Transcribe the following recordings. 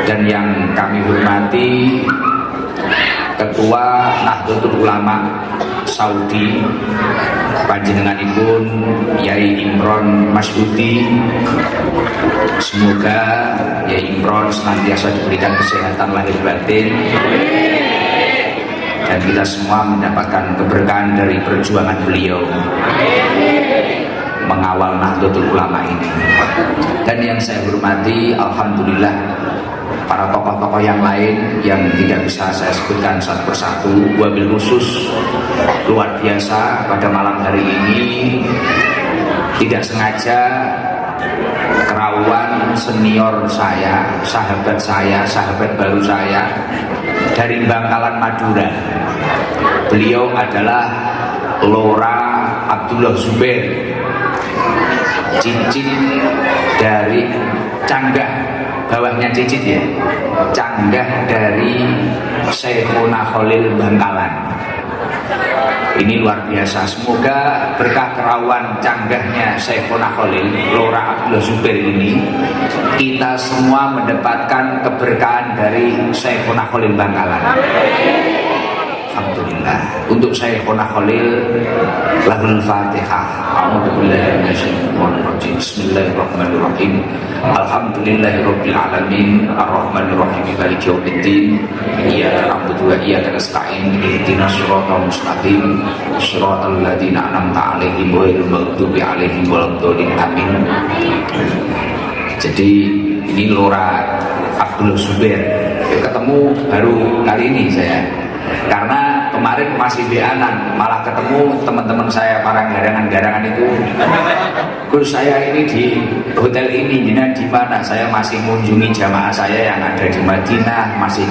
dan yang kami hormati Ketua Nahdlatul Ulama Saudi panjenenganipun Yai Imron Masudi. Semoga Yai Imron senantiasa diberikan kesehatan lahir batin dan kita semua mendapatkan keberkahan dari perjuangan beliau mengawal Nahdlatul Ulama ini. Dan yang saya hormati, alhamdulillah, para tokoh-tokoh yang lain yang tidak bisa saya sebutkan satu persatu, wabil khusus luar biasa pada malam hari ini tidak sengaja kerawan senior saya, sahabat baru saya dari Bangkalan Madura. Beliau adalah Lora Abdullah Zubair, cincin dari canggah, bawahnya cicit ya, canggah dari Syekhona Khalil Bangkalan. Ini luar biasa. Semoga berkah kerawan canggahnya Syekhona Khalil, Lora Abdullah Zubair ini, kita semua mendapatkan keberkahan dari Syekhona Khalil Bangkalan. Alhamdulillah. Untuk Syekhona Khalil, lahul Fatihah. A'udzubillahi minasyaitonir rajim. Bismillahirrahmanirrahim. Alhamdulillahirabbil alamin, arrahmanirrahim, maliki yaumiddin. Iyyaka na'budu wa iyyaka nasta'in. Ihdinas shiratal mustaqim, shiratal ladzina an'amta 'alaihim ghairil maghdubi 'alaihim waladdallin. Amin. Jadi ini Lora Abdullah Zubair. Ketemu baru kali ini saya. Karena kemarin masih dianan, malah ketemu teman-teman saya para garangan-garangan itu. Gus, saya ini di hotel ini, di mana? Saya masih mengunjungi jamaah saya yang ada di Madinah, masih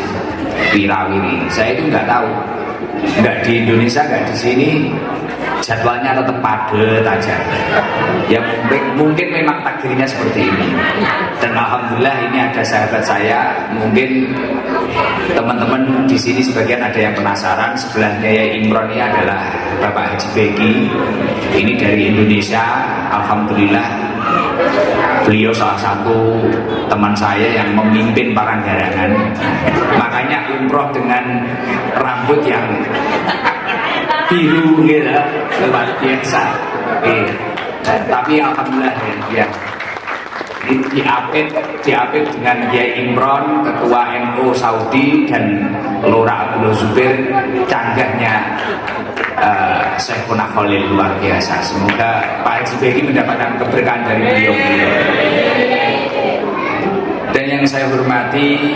wirawiri. Saya itu nggak tahu, nggak di Indonesia, nggak di sini, jadwalnya tetap padat aja. Ya mungkin memang takdirnya seperti ini. Dan alhamdulillah ini ada sahabat saya, mungkin teman-teman di sini sebagian ada yang penasaran, sebelahnya Yai Imron ini adalah Bapak Haji Begi. Ini dari Indonesia. Alhamdulillah beliau salah satu teman saya yang memimpin para garangan. Makanya umroh dengan rambut yang biru gitu, luar biasa. Tapi alhamdulillah ya. Diapit dengan Yai Imron, Ketua NU Saudi, dan Lora Abdullah Zubair, canggahnya Syekhona Khalil, luar biasa. Semoga Pak Haji Begi mendapatkan keberkahan dari beliau. Dan yang saya hormati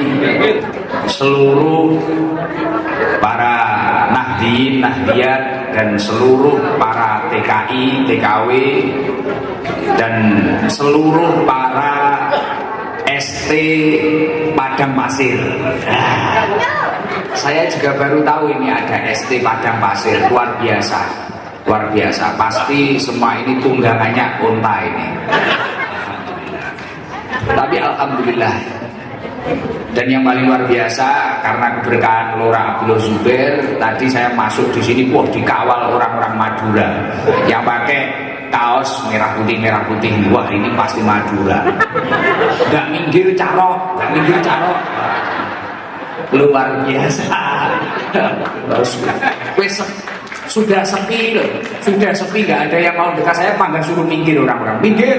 seluruh para Nahdien, Nahdiyat, dan seluruh para TKI, TKW, dan seluruh para ST Padang Pasir. Saya juga baru tahu ini ada ST Padang Pasir, luar biasa, luar biasa. Pasti semua ini tunggangannya unta ini. Tapi alhamdulillah. Dan yang paling luar biasa, karena keberkahan Lora Abdullah Zubair, tadi saya masuk di sini, wah, dikawal orang-orang Madura yang pakai kaos merah putih, wah ini pasti Madura. Gak minggir carok, luar biasa. Sudah sepi loh, gak ada yang mau dekat saya, panggang suruh minggir orang-orang, minggir.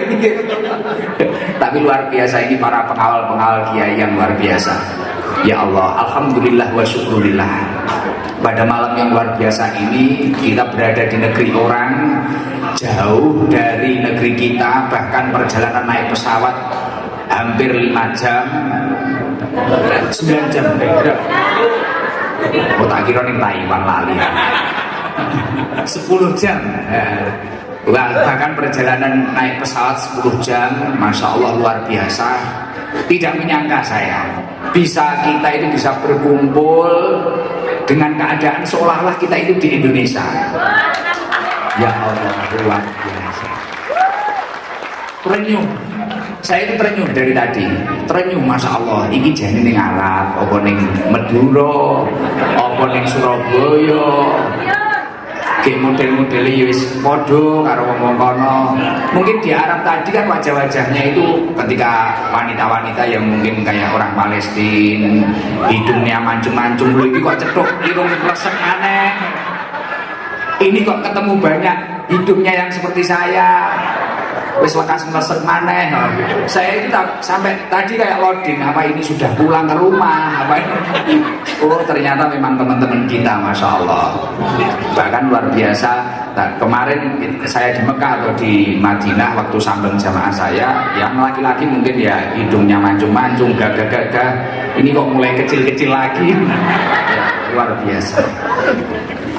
Tapi luar biasa, ini para pengawal kiai yang luar biasa. Ya Allah, alhamdulillah wa syukurillah. Pada malam yang luar biasa ini, kita berada di negeri orang, jauh dari negeri kita, bahkan perjalanan naik pesawat hampir 5 jam, 9 jam. Oh, tak kira nih Taiwan lali. 10 jam. Bahkan perjalanan naik pesawat 10 jam, Masya Allah luar biasa. Tidak menyangka saya kita itu bisa berkumpul dengan keadaan seolah-olah kita itu di Indonesia. Ya Allah, luar biasa. Terenyuh, saya itu terenyuh dari tadi. Terenyuh, Masya Allah. Ini jane ning Arab, apa ning Madura, apa ning Surabaya, Kayak model-model wis podo karo wong kono. Mungkin di Arab tadi kan wajah-wajahnya itu ketika wanita-wanita yang mungkin kayak orang Palestina, hidungnya mancung-mancung, lho iki kok cetuk irung resek aneh. Ini kok ketemu banyak hidungnya yang seperti saya. Wis lekas mesek maneh. Saya itu sampai tadi kayak loading, apa ini sudah pulang ke rumah, apa ini? Oh ternyata memang teman-teman kita, masya Allah. Bahkan luar biasa. Nah, kemarin saya di Mekah atau di Madinah waktu sambung jamaah saya, yang laki-laki mungkin ya hidungnya mancung-mancung, gagah-gagah. Ini kok mulai kecil-kecil lagi. Ya, luar biasa.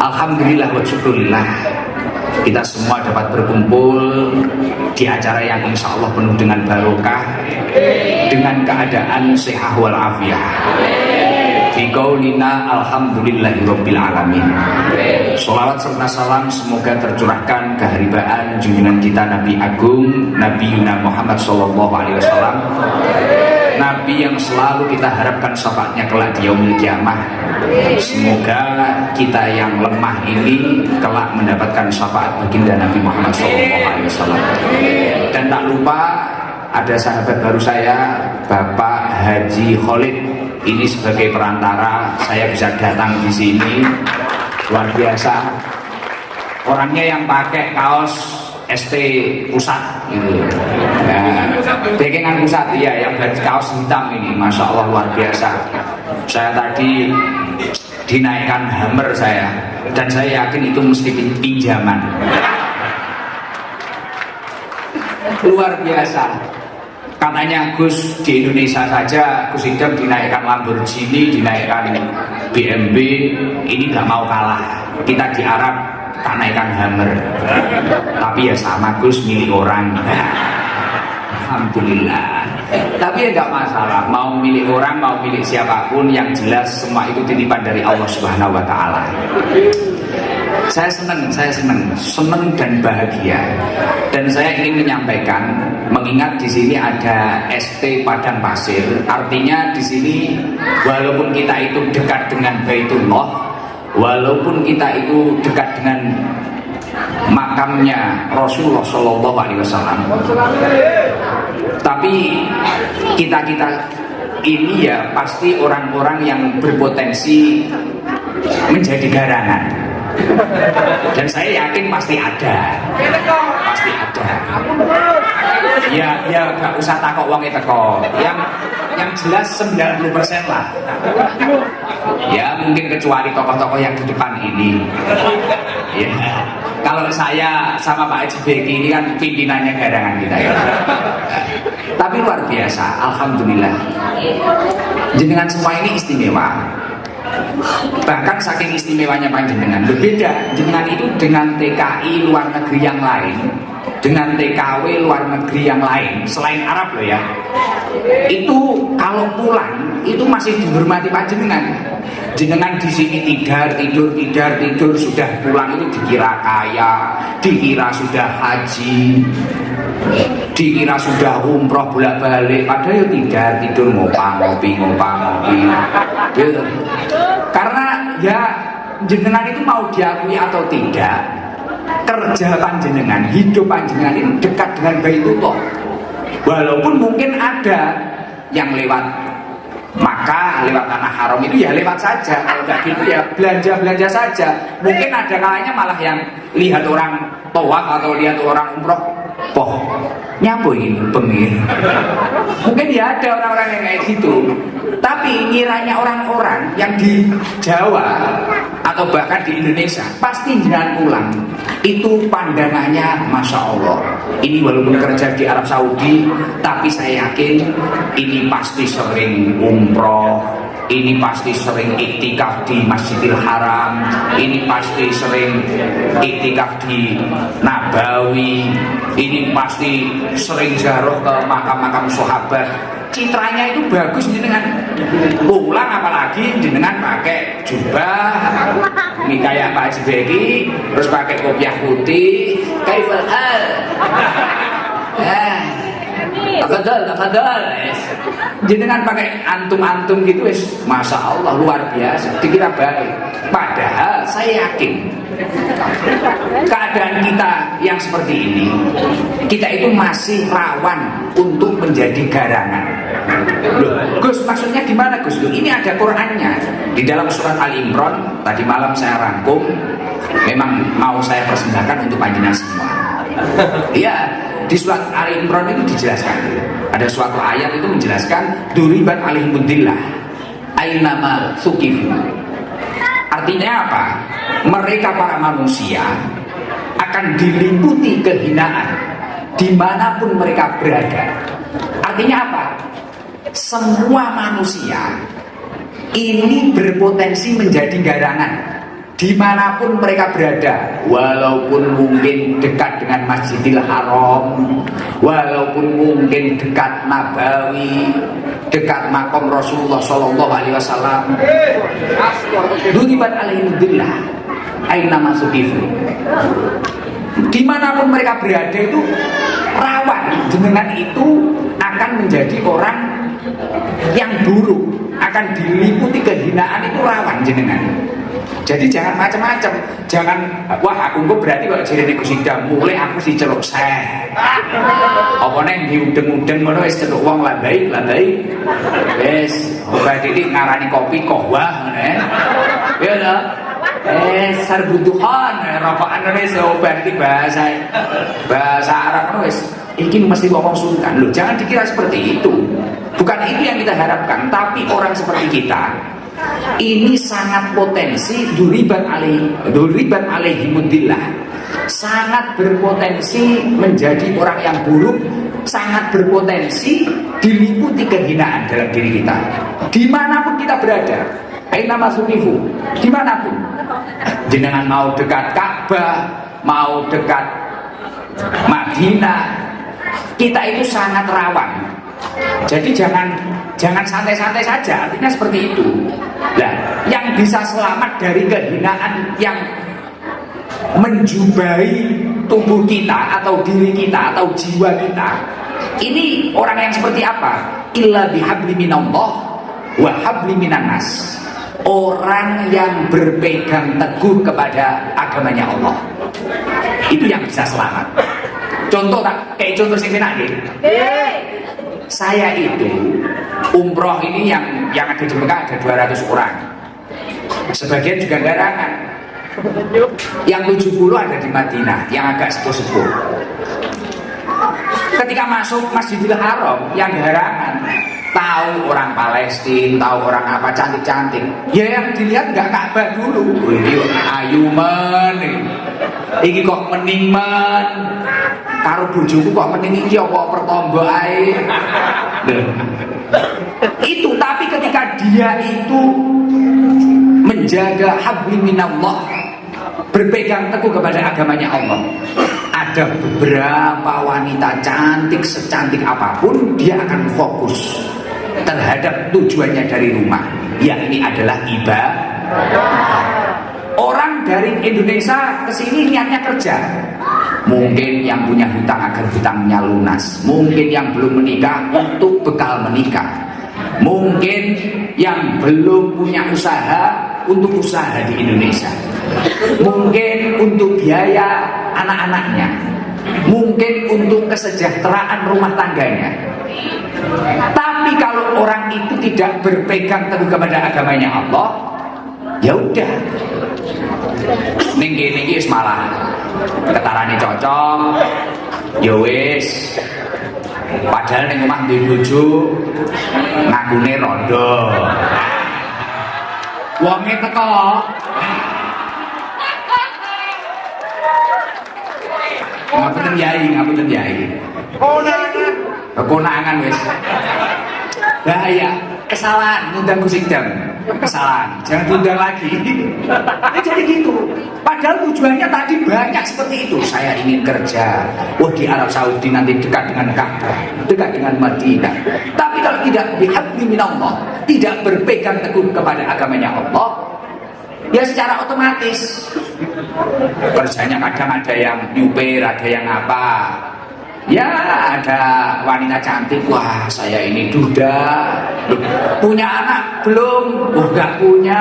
Alhamdulillah wa syukurillah. Kita semua dapat berkumpul di acara yang insya Allah penuh dengan barokah, dengan keadaan sehat walafiat. Fi qaulina alhamdulillahirabbil alamin. Sholawat serta salam semoga tercurahkan keharibaan junjungan kita Nabi Agung Nabi Muhammad sallallahu alaihi wasallam. Nabi yang selalu kita harapkan syafaatnya kelak di yaumil kiamah. Semoga kita yang lemah ini kelak mendapatkan syafaat baginda Nabi Muhammad SAW. Dan tak lupa ada sahabat baru saya, Bapak Haji Khalid. Ini sebagai perantara saya bisa datang di sini. Luar biasa. Orangnya yang pakai kaos ST pusat gitu. Nah, dekengan pusat ya, yang kaos hitam ini, masya Allah luar biasa. Saya tadi dinaikkan Hummer saya, dan saya yakin itu mesti pinjaman. Luar biasa. Katanya Gus di Indonesia saja Gus Idam dinaikkan Lamborghini, dinaikkan BMW, ini gak mau kalah. Kita di Arab tak naikkan Hummer, tapi ya sama Gus milik orang. Alhamdulillah. Tapi ya enggak masalah, mau milik orang, mau milik siapapun, yang jelas semua itu titipan dari Allah Subhanahu wa taala. Saya senang dan bahagia. Dan saya ingin menyampaikan, mengingat di sini ada ST Padang Pasir, artinya di sini walaupun kita itu dekat dengan Baitullah, walaupun kita itu dekat dengan makamnya Rasulullah Shallallahu Alaihi Wasallam, tapi kita ini ya pasti orang-orang yang berpotensi menjadi garangan. Dan saya yakin pasti ada. Ya gak usah takut uangnya teko. Yang jelas 90% lah. Ya mungkin kecuali tokoh-tokoh yang di depan ini. Ya. Kalau saya sama Pak Haji Beki ini kan pimpinannya garangan kita ya. Tapi luar biasa, alhamdulillah. Jenengan semua ini istimewa. Bahkan saking istimewanya panjenengan, berbeda jenengan itu dengan TKI luar negeri yang lain, dengan TKW luar negeri yang lain selain Arab loh ya. Itu kalau pulang itu masih dihormati panjenengan. Jenengan di sini tidur sudah pulang itu dikira kaya, dikira sudah haji, dikira sudah umroh bolak-balik, padahal ya tidur ngopi. Gitu. Karena ya jenengan itu mau diakui atau tidak, kerja panjenengan, hidup panjenengan itu dekat dengan Baitullah. Walaupun mungkin ada yang lewat Maka lewat tanah haram itu ya lewat saja. Kalau nggak gitu ya belanja saja. Mungkin ada kalanya malah yang lihat orang tawaf atau lihat orang umroh, nyapu ini pengir. Mungkin ya ada orang-orang yang kayak gitu. Tapi ngiranya orang-orang yang di Jawa atau bahkan di Indonesia pasti jangan pulang. Itu pandangannya Masya Allah. Ini walaupun kerja di Arab Saudi, tapi saya yakin ini pasti sering umroh, ini pasti sering iktikaf di Masjidil Haram, ini pasti sering iktikaf di Nabawi, ini pasti sering ziarah ke makam-makam sahabat. Citranya itu bagus jenengan pulang, apalagi jenengan pakai jubah ini kayak Pak Haji Beki, terus pakai kopiah putih kaifal hal. Tafadhol. Jenengan pakai antum-antum gitu wis, masya Allah luar biasa, dikira baik. Padahal saya yakin keadaan kita yang seperti ini, kita itu masih rawan untuk menjadi garangan. Loh, Gus, maksudnya gimana Gus? Loh, ini ada Qur'annya di dalam surat Ali Imran. Tadi malam saya rangkum, memang mau saya persembahkan untuk panjenengan semua. Iya, di surat Ali Imran itu dijelaskan, ada suatu ayat itu menjelaskan duriban alaihimudillah ainama sukifu. Artinya apa? Mereka para manusia akan diliputi kehinaan dimanapun mereka berada. Artinya apa? Semua manusia ini berpotensi menjadi garangan dimanapun mereka berada, walaupun mungkin dekat dengan Masjidil Haram, walaupun mungkin dekat Nabawi, dekat makom Rasulullah Shallallahu Alaihi Wasallam. Duribat alaihimudillah aina masukifu. Dimanapun mereka berada itu rawan dengan itu akan menjadi orang yang buruk, akan diliputi kehinaan, itu rawan jenengan. Jadi jangan macam-macam, jangan wah aku kok berarti kok jirene Gus Idam mulai aku diceluk seh. Apa neng diudeng-udeng ngono wis celuk wong lah baik. Wis, ora didik ngarani kopi kohwah ngene. Ya lho. Sarbuduhan rokokan wis berarti bahasa Arab wis iki mesti ngomong sultan. Loh, jangan dikira seperti itu. Bukan itu yang kita harapkan, tapi orang seperti kita ini sangat potensi duriban alaihimudillah, sangat berpotensi menjadi orang yang buruk, sangat berpotensi diliputi kehinaan dalam diri kita dimanapun kita berada. Aina masukifu, dimanapun jenengan mau dekat Ka'bah, mau dekat Madinah, kita itu sangat rawan. Jadi jangan santai-santai saja, artinya seperti itu. Nah, yang bisa selamat dari kehinaan yang menjubai tubuh kita atau diri kita atau jiwa kita, ini orang yang seperti apa? Illa bihabli minallah wa habli minannas. Orang yang berpegang teguh kepada agamanya Allah, itu yang bisa selamat. Contoh tak? Kayak contoh sing enak nggih. Saya itu umroh ini yang ada di Mekah ada 200 orang. Sebagian juga garangan. Yang 70 ada di Madinah, yang agak sepuh-sepuh. Ketika masuk Masjidil Haram, yang garangan tahu orang Palestina, tahu orang apa cantik-cantik. Ya yang dilihat nggak Ka'bah dulu. Ini ayuman, iki kok meningman. Karo bojoku kok mending iki apa pertombo ae. Itu, tapi ketika dia itu menjaga habli minallah, berpegang teguh kepada agamanya Allah, ada beberapa wanita cantik secantik apapun, dia akan fokus terhadap tujuannya dari rumah, yakni adalah ibadah. Orang dari Indonesia ke sini niatnya kerja. Mungkin yang punya hutang agar hutangnya lunas. Mungkin yang belum menikah untuk bekal menikah. Mungkin yang belum punya usaha untuk usaha di Indonesia. Mungkin untuk biaya anak-anaknya. Mungkin untuk kesejahteraan rumah tangganya. Tapi kalau orang itu tidak berpegang teguh kepada agamanya Allah, ya udah. Ning kene iki wis malah ketarane cocok. Ya wis. Padahal ning omah duwe bojo ngakune rondo. Wonge teko. Ngapunten Yai. Konangan wis. Bahaya, kesalahan ngundang Gus Idam. Kesalahan, jangan diundang lagi. Jadi gitu. Padahal tujuannya tadi banyak seperti itu. Saya ingin kerja, di Arab Saudi nanti dekat dengan Ka'bah, dekat dengan Madinah. Tapi kalau tidak bihabli minallah, tidak berpegang teguh kepada agamanya Allah, ya secara otomatis kerjanya kadang ada yang nyupir, ada yang apa. Ya ada wanita cantik, wah saya ini duda. Loh, punya anak belum? Oh gak punya.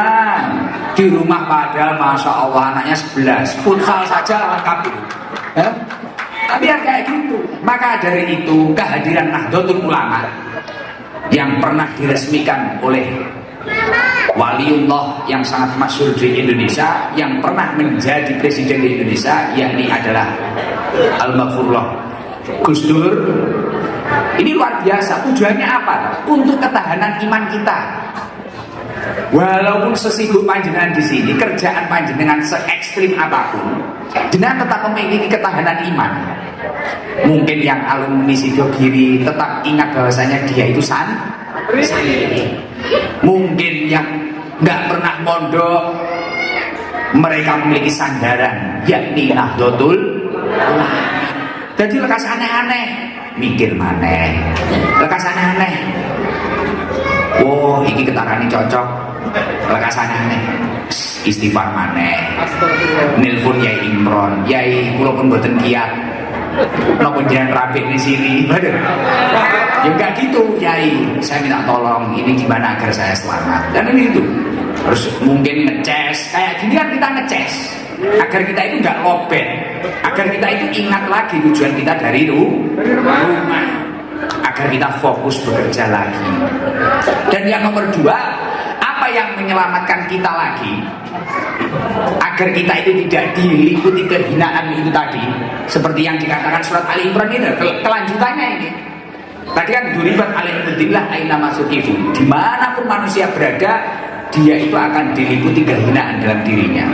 Di rumah padahal Masya Allah anaknya 11, futsal saja lengkap itu. Tapi ya kayak gitu. Maka dari itu kehadiran Nahdlatul Ulama yang pernah diresmikan oleh waliullah yang sangat masyhur di Indonesia, yang pernah menjadi presiden di Indonesia, yakni adalah Al-Maghfurullah Gus Dur. Ini luar biasa. Tujuannya apa? Untuk ketahanan iman kita. Walaupun sesibuk panjenengan di sini, kerjaan panjenengan se ekstrim apapun, jenengan tetap memiliki ketahanan iman. Mungkin yang alumni Sidogiri tetap ingat bahwasanya dia itu santri. Mungkin yang nggak pernah mondok, mereka memiliki sandaran, yakni Nahdlatul Ulama. Jadi lekas aneh-aneh, mikir maneh, lekas aneh-aneh. Oh, ini ketarani cocok, lekas aneh-aneh. Istighfar maneh. Nelpon Yai Imron, Yai kula pun mboten kiat. Napa jenengan rapik di sini? Waduh. Ya enggak gitu, Yai. Saya minta tolong, ini gimana agar saya selamat. Dan ini itu. Terus mungkin ngeces, kayak gini kan kita ngeces. Agar kita itu nggak lobet, agar kita itu ingat lagi tujuan kita dari rumah, agar kita fokus bekerja lagi. Dan yang nomor dua, apa yang menyelamatkan kita lagi agar kita itu tidak diliputi kehinaan itu tadi, seperti yang dikatakan surat Ali Imran ini, kelanjutannya ini. Tadi kan duribat alaihimudillah aina masukifu, dimanapun manusia berada, dia itu akan diliputi kehinaan dalam dirinya.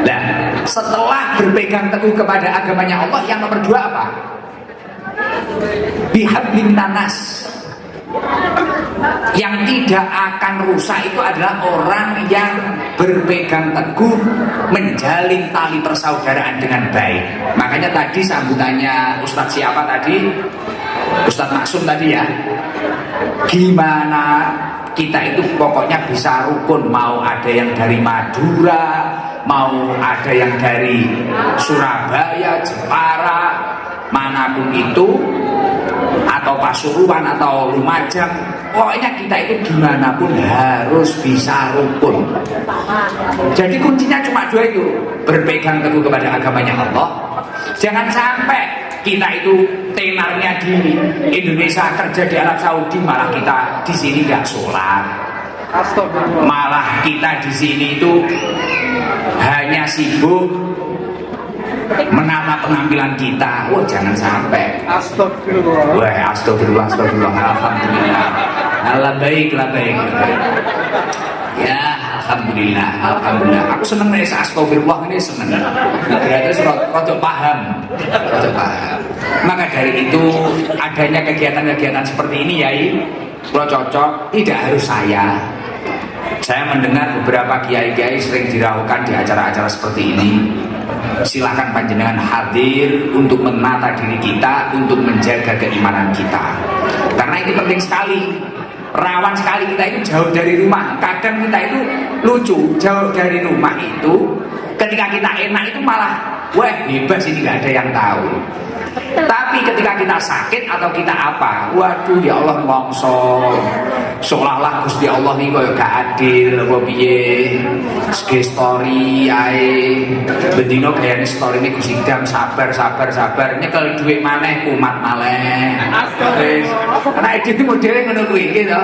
Nah, setelah berpegang teguh kepada agamanya Allah, yang nomor dua apa? Bihablin nanas. Yang tidak akan rusak itu adalah orang yang berpegang teguh menjalin tali persaudaraan dengan baik. Makanya tadi sambutannya Ustadz siapa tadi? Ustadz Maksum tadi ya. Gimana kita itu pokoknya bisa rukun, mau ada yang dari Madura, mau ada yang dari Surabaya, Jepara, manapun itu, atau Pasuruan atau Lumajang, pokoknya kita itu gimana pun harus bisa rukun. Jadi kuncinya cuma dua itu, berpegang teguh kepada agamanya Allah. Jangan sampai kita itu tenarnya di Indonesia, kerja di Arab Saudi, malah kita di sini nggak sholat, malah kita di sini itu hanya sibuk menata penampilan kita. Wah, jangan sampai. Astagfirullah. Wah, astagfirullah, astagfirullah. Alhamdulillah. Labbaik, labbaik, labbaik. Ya, alhamdulillah, alhamdulillah. Aku seneng nih astagfirullah ini, seneng. Berarti rada paham, rada paham. Maka dari itu adanya kegiatan-kegiatan seperti ini, Yai, kalau cocok tidak harus saya. Saya mendengar beberapa kiai-kiai sering diraukan di acara-acara seperti ini. Silakan panjenengan hadir untuk menata diri kita, untuk menjaga keimanan kita. Karena itu penting sekali. Rawan sekali kita itu jauh dari rumah. Kadang kita itu lucu, jauh dari rumah itu, ketika kita enak itu malah, wah bebas ini gak ada yang tahu. Tapi ketika kita sakit atau kita apa, waduh ya Allah mongso, seolah-olah Gusti Allah nih kaya gak adil, apa piye, segi story ae, bendino gayane story ini Gusti Idam sabar, nyekel duit maneh kumat maleh. Wis, ana edit modele ngono kuwi gitu.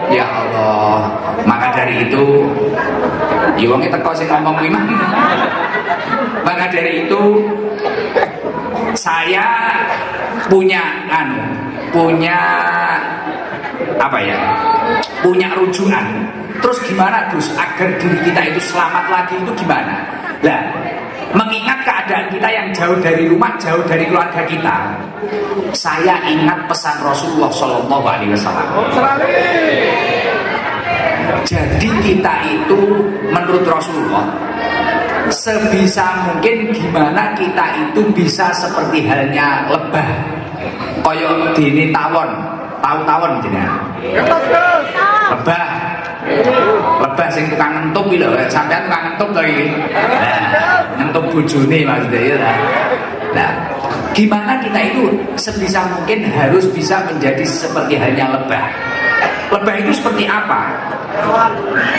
Ya Allah, maka dari itu, ya wong teko sing ngomong kuwi mah. Maka dari itu saya punya apa ya, punya rujukan. Terus gimana Gus agar diri kita itu selamat lagi itu gimana? Nah, mengingat keadaan kita yang jauh dari rumah, jauh dari keluarga kita, saya ingat pesan Rasulullah Shallallahu Alaihi Wasallam. Jadi kita itu menurut Rasulullah, sebisa mungkin gimana kita itu bisa seperti halnya lebah, koyo dene tawon, tahu tawon jenengan. Lebah sing tukang ngentup iki lho, sampean tukang ngentup to iki. Nah, ngentup bojone maksudnya ya. Nah, Gimana kita itu sebisa mungkin harus bisa menjadi seperti halnya lebah. Lebah itu seperti apa?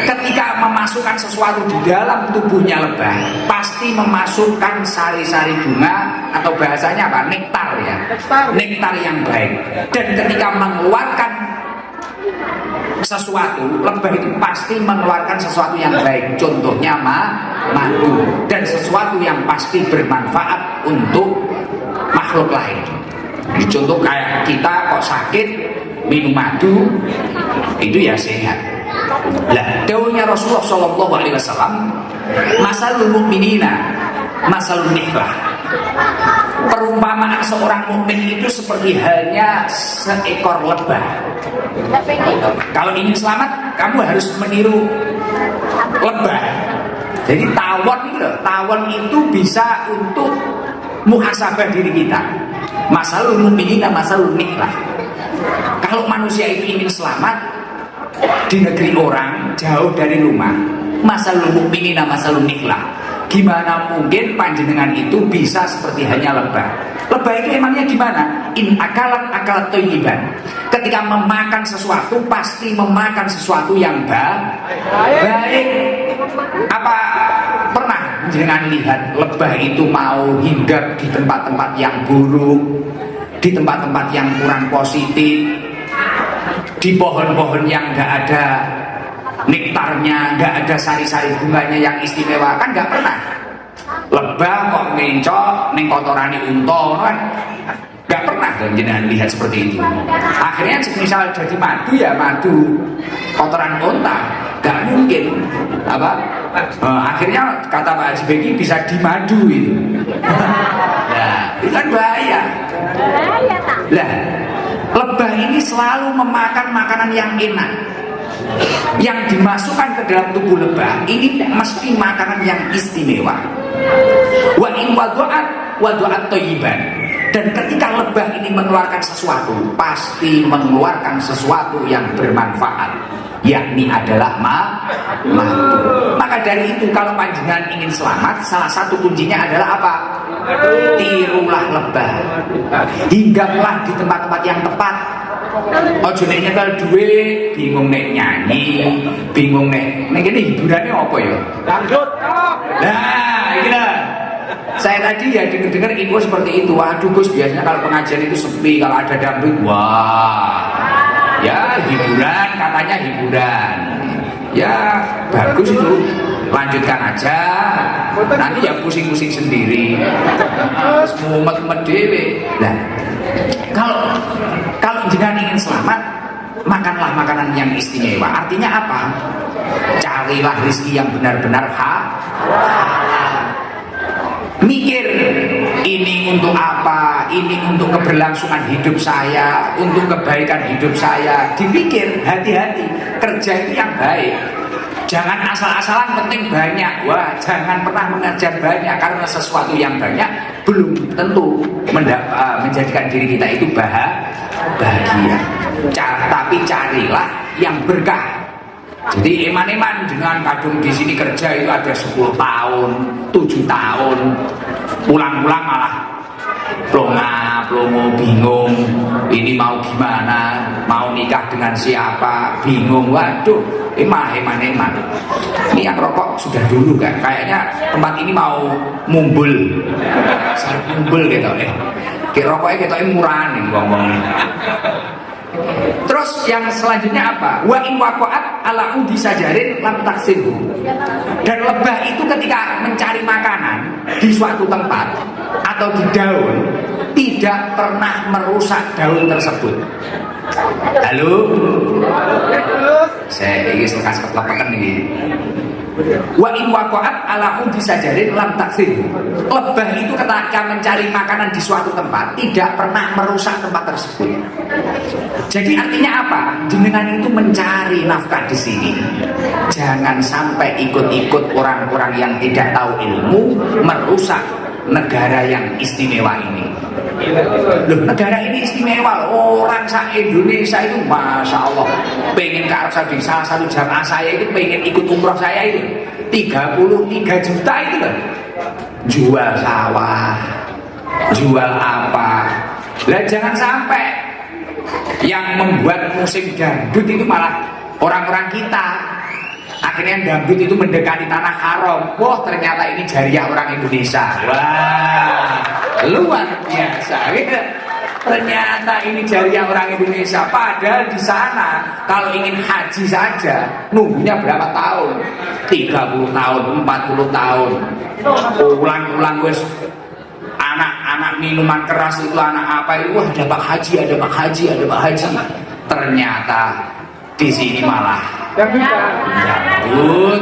Ketika memasukkan sesuatu di dalam tubuhnya lebah, pasti memasukkan sari-sari bunga atau bahasanya apa? Nektar ya. Nektar yang baik. Dan ketika mengeluarkan sesuatu, lebah itu pasti mengeluarkan sesuatu yang baik. Contohnya madu, dan sesuatu yang pasti bermanfaat untuk makhluk lain. Contoh kayak kita kok sakit minum madu itu ya sehat. Lah, dawuhnya Rasulullah Shallallahu Alaihi Wasallam, masalul mu'minina masalul niklah. Perumpamaan seorang mukmin itu seperti halnya seekor lebah. Kalau ingin selamat, kamu harus meniru lebah. Jadi tawon itu bisa untuk muhasabah diri kita. Masalul mu'minina masalul niklah. Kalau manusia itu ingin selamat di negeri orang, jauh dari rumah, masalul mu'minina masalul niklah. Gimana mungkin panjenengan itu bisa seperti hanya lebah? Lebah itu emangnya gimana? In akalat thayyiban. Ketika memakan sesuatu pasti memakan sesuatu yang baik. Apa pernah jangan lihat lebah itu mau hinggap di tempat-tempat yang buruk, di tempat-tempat yang kurang positif, di pohon-pohon yang nggak ada nektarnya, nggak ada sari-sari bunganya yang istimewa, kan nggak pernah. Lebah kok ngencok neng kotorane unta kan nggak pernah kan jenengan lihat seperti itu. Akhirnya misal jadi madu ya madu kotoran unta, nggak mungkin apa. Akhirnya kata Pak Haji Beki bisa dimadu itu. Nah, itu kan bahaya. Lah, lebah ini selalu memakan makanan yang enak. Yang dimasukkan ke dalam tubuh lebah ini mesti makanan yang istimewa. Wa in wadu'at thayyiban. Dan ketika lebah ini mengeluarkan sesuatu, pasti mengeluarkan sesuatu yang bermanfaat, yakni adalah madu. Maka dari itu kalau panjenengan ingin selamat, salah satu kuncinya adalah apa? Tirulah lebah. Hinggaplah di tempat-tempat yang tepat. Ojo nek nyetel duwe bingung nek nyanyi, bingung nek kene hiburannya apa ya? Dangdut. Nah, iki lah. Saya tadi ya dengar info seperti itu. Waduh Gus, biasanya kalau pengajian itu sepi, kalau ada dangdut, wah. Ya hiburan, katanya hiburan. Ya bagus itu. Lanjutkan aja. Nanti ya pusing-pusing sendiri. Mumet-mumet dhewe. Nah, kalau jenengan ingin selamat, makanlah makanan yang istimewa. Artinya apa? Carilah rezeki yang benar-benar halal. Mikir, ini untuk apa? Ini untuk keberlangsungan hidup saya, untuk kebaikan hidup saya. Dipikir, hati-hati. Kerja itu yang baik. Jangan asal-asalan penting banyak. Wah, jangan pernah mengejar banyak, karena sesuatu yang banyak belum tentu menjadikan diri kita itu bahagia. Tapi carilah yang berkah. Jadi eman-eman dengan kadung di sini kerja itu ada 10 tahun, 7 tahun, pulang-pulang malah plongo bingung, ini mau gimana, mau nikah dengan siapa, bingung. Waduh, eman. Ini yang rokok sudah dulu kan, kayaknya tempat ini mau mumbul gitu. Kayak rokoknya kita murah nih ngomong. Terus yang selanjutnya apa? Wa in waqa'at ala udi sajarin lam taksibu. Dan lebah itu ketika mencari makanan di suatu tempat atau di daun, tidak pernah merusak daun tersebut. Halo? Saya ini sekas ketlepakan ini. Wa in waqa'at ala udi sajarin lam taksibu. Lebah itu ketika mencari makanan di suatu tempat tidak pernah merusak tempat tersebut. Jadi artinya apa? Jenengan itu mencari nafkah di sini. Jangan sampai ikut-ikut orang-orang yang tidak tahu ilmu merusak negara yang istimewa ini. Loh, negara ini istimewa loh. Orang Indonesia itu Masya Allah pengen ke Arab Saudi. Salah satu jamaah saya itu pengen ikut umroh saya itu 33 juta itu kan. Jual sawah, jual apa. Lah jangan sampai yang membuat musik dangdut itu malah orang-orang kita. Akhirnya dangdut itu mendekati tanah haram. Wah, ternyata ini jariah orang Indonesia. Wah, luar biasa gitu. Ternyata ini jariah orang Indonesia. Padahal di sana kalau ingin haji saja nunggunya berapa tahun? 30 tahun, 40 tahun. Ulang-ulang wes anak-anak minuman keras itu, anak apa itu, wah ada Pak Haji, ada Pak Haji, ada Pak Haji. Ternyata di sini malah dangdut.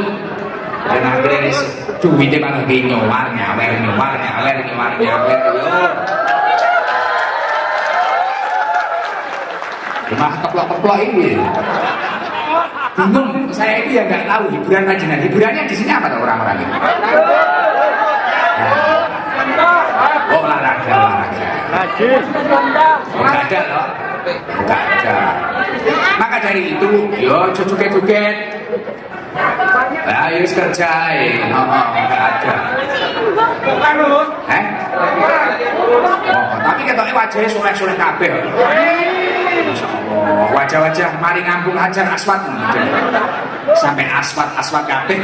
Dan akhirnya duitnya malah nyawer, mah keplok-keplok ini. Bingung, saya itu ya nggak tahu hiburan panjenengan. Hiburannya di sini apa tuh orang-orang ini? Oh, olahraga. Nggak ada loh. Nggak ada. Maka dari itu, yo joget-joget. Ayo kerja, nggak ada. Oh, tapi ketoknya wajahnya soleh-soleh kabeh. Wajah-wajah mari ngambung hajar aswad sampai aswad kabeh.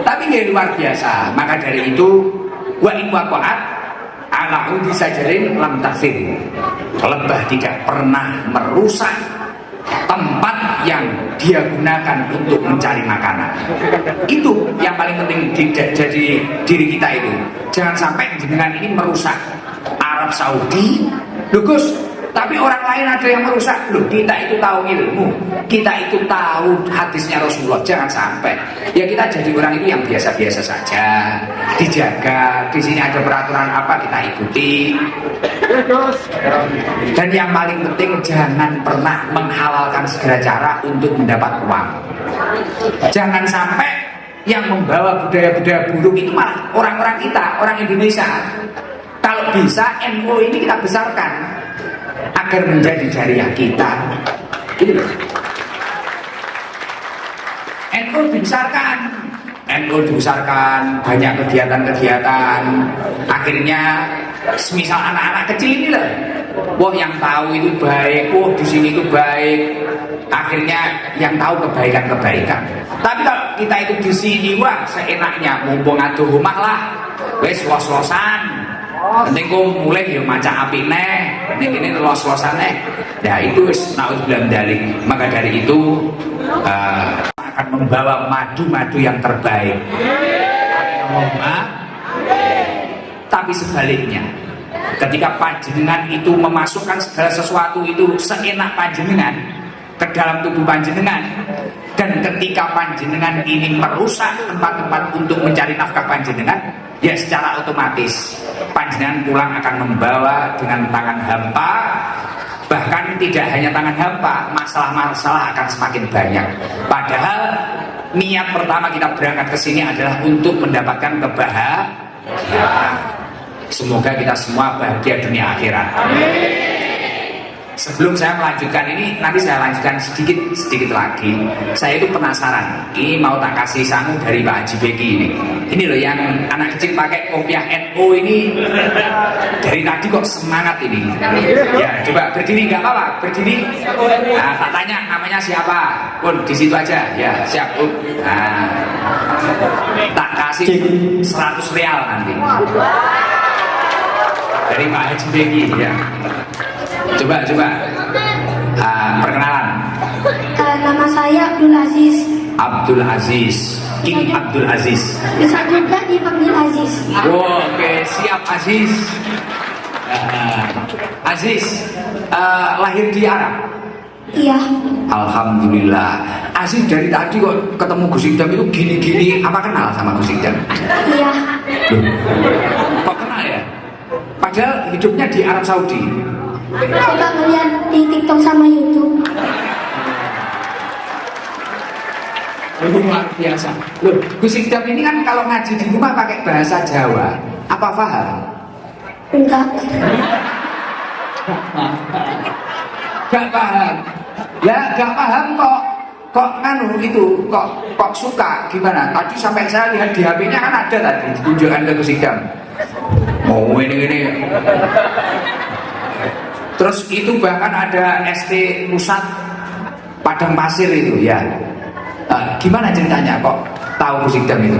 Tapi ini luar biasa. Maka dari itu wa in waqa'at ala udi sajarin lam taksir. Lebah tidak pernah merusak tempat yang dia gunakan untuk mencari makanan. Itu yang paling penting jadi diri kita itu. Jangan sampai jenengan ini merusak Arab Saudi. Lugus, tapi orang lain ada yang merusak. Loh, kita itu tahu ilmu, kita itu tahu hadisnya Rasulullah. Jangan sampai ya kita jadi orang itu yang biasa-biasa saja, dijaga. Di sini ada peraturan apa kita ikuti. Dan yang paling penting jangan pernah menghalalkan segala cara untuk mendapat uang. Jangan sampai yang membawa budaya-budaya buruk itu malah orang-orang kita, orang Indonesia. Kalau bisa NU ini kita besarkan agar menjadi jariah kita. Gitu. NU dibesarkan, banyak kegiatan-kegiatan. Akhirnya, semisal anak-anak kecil ini lah, wah yang tahu itu baik, wah di sini itu baik. Akhirnya yang tahu kebaikan-kebaikan. Tapi kalau kita itu di sini, wah seenaknya, mumpung aduh rumah lah, wes los-losan. Penting kok mulai ya maca api neh, penting ini los-losan neh. Ya itu naudzubillah dalik. Maka dari itu akan membawa madu-madu yang terbaik. Tapi sebaliknya, ketika panjenengan itu memasukkan segala sesuatu itu seenak panjenengan ke dalam tubuh panjenengan, dan ketika panjenengan ini merusak tempat-tempat untuk mencari nafkah panjenengan, ya secara otomatis panjenengan pulang akan membawa dengan tangan hampa. Bahkan tidak hanya tangan hampa, masalah-masalah akan semakin banyak. Padahal niat pertama kita berangkat ke sini adalah untuk mendapatkan kebahagiaan. Semoga kita semua bahagia dunia akhirat. Sebelum saya melanjutkan ini, nanti saya lanjutkan sedikit lagi. Saya itu penasaran. Ini mau tak kasih sangu dari Pak Haji Beki ini. Ini loh yang anak kecil pakai kopiah NU ini. Dari tadi kok semangat ini. Ya coba berdiri, nggak apa-apa. Berdiri. Nah, tak tanya namanya siapa. Pun di situ aja. Ya siap. Nah, tak kasih 100 real nanti. Dari Pak Haji Beki ya. Coba perkenalan. Nama saya Abdul Aziz. Abdul Aziz, King Abdul Aziz. Bisa juga dipanggil Aziz. Oke, siap Aziz. Aziz, lahir di Arab? Iya. Alhamdulillah. Aziz dari tadi kok ketemu Gus Idam itu gini-gini, apa kenal sama Gus Idam? Iya. Kok kenal ya? Padahal hidupnya di Arab Saudi. Suka ngeliat di TikTok sama YouTube. Luar biasa. Loh, Gus Idam ini kan kalau ngaji di rumah pakai bahasa Jawa, apa paham? Enggak. Gak paham. Lah gak paham kok nganu itu kok suka gimana? Tadi sampai saya lihat di HP-nya kan ada tadi ditunjukkan ke Gus Idam. Mau ini. Terus itu bahkan ada ST Pusat Padang Pasir itu ya. Gimana ceritanya kok tahu Kusidam itu?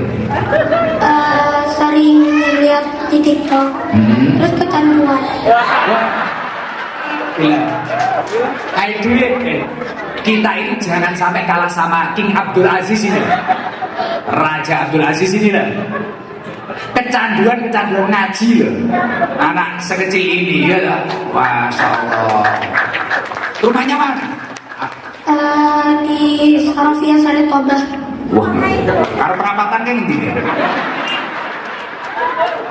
Sering lihat di TikTok, terus kecanduan. Kita ini jangan sampai kalah sama King Abdul Aziz ini, Raja Abdul Aziz ini lah. Kecanduan ngaji loh, anak sekecil ini ya lah. Masya Allah. Rumahnya mana? Di Sarafia Sari Toba. Wah, karena perapatan kan ini ya.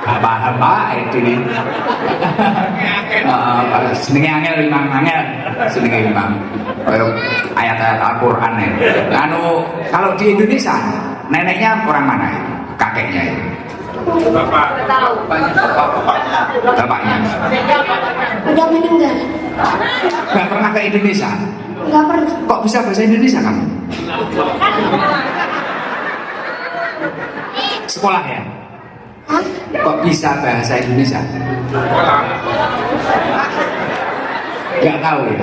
Gak paham pak ini. Senengnya angel imam angel, senengnya imam. Ayat-ayat Al-Quran ya. Kalau di Indonesia, neneknya orang mana ya? Kakeknya ya? Bapaknya. Udah meninggal. Gak pernah ke Indonesia? Nggak pernah. Kok bisa bahasa Indonesia kamu? Sekolah ya? Hah? Kok bisa bahasa Indonesia? Gak tahu ya?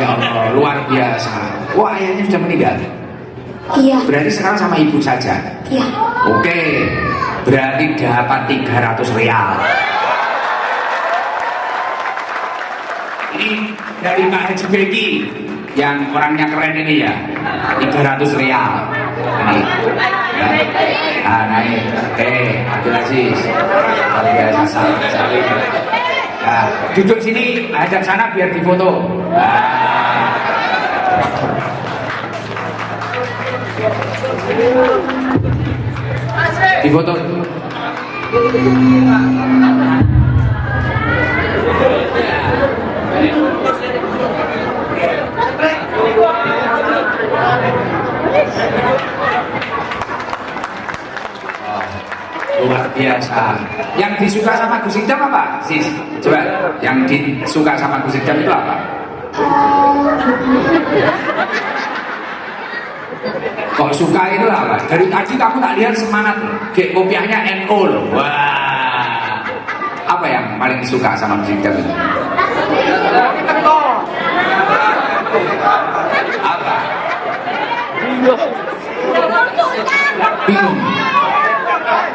Ya Allah, luar biasa. Wah, ayahnya sudah meninggal? Iya. Berarti sekarang sama ibu saja? Iya. Oke, berarti dapat 300 real. Ini dari Pak Haji Beki yang orangnya keren ini ya, 300 real. Ini. Naik. Oke, Abdul Aziz. Luar biasa. Nah, duduk sini, hadap sana biar difoto. Difoto. Luar biasa. Yang disuka sama Gus Idam apa? Sis, coba. Yang disuka sama Gus Idam itu apa? Kok suka itu apa? Dari tadi kamu tak lihat semangat loh. Kayak kopiahnya NO loh. Wah. Apa yang paling suka sama Gus Idam itu? Apa?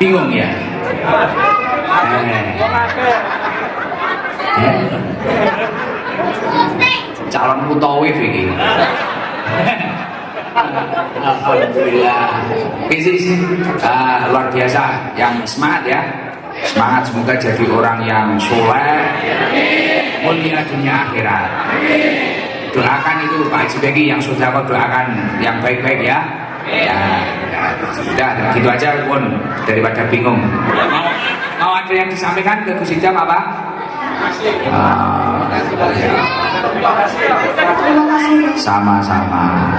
Bingung ya? Calon mutawif ini. Alhamdulillah. Luar biasa, yang semangat ya. Semangat, semoga jadi orang yang soleh, mulia dunia akhirat. Doakan itu Pak Haji Beki yang sudah kau doakan yang baik-baik ya. Sudah gitu aja pun daripada bingung. Mau ada yang disampaikan ke Gus Idam apa? Terima kasih. Sama-sama.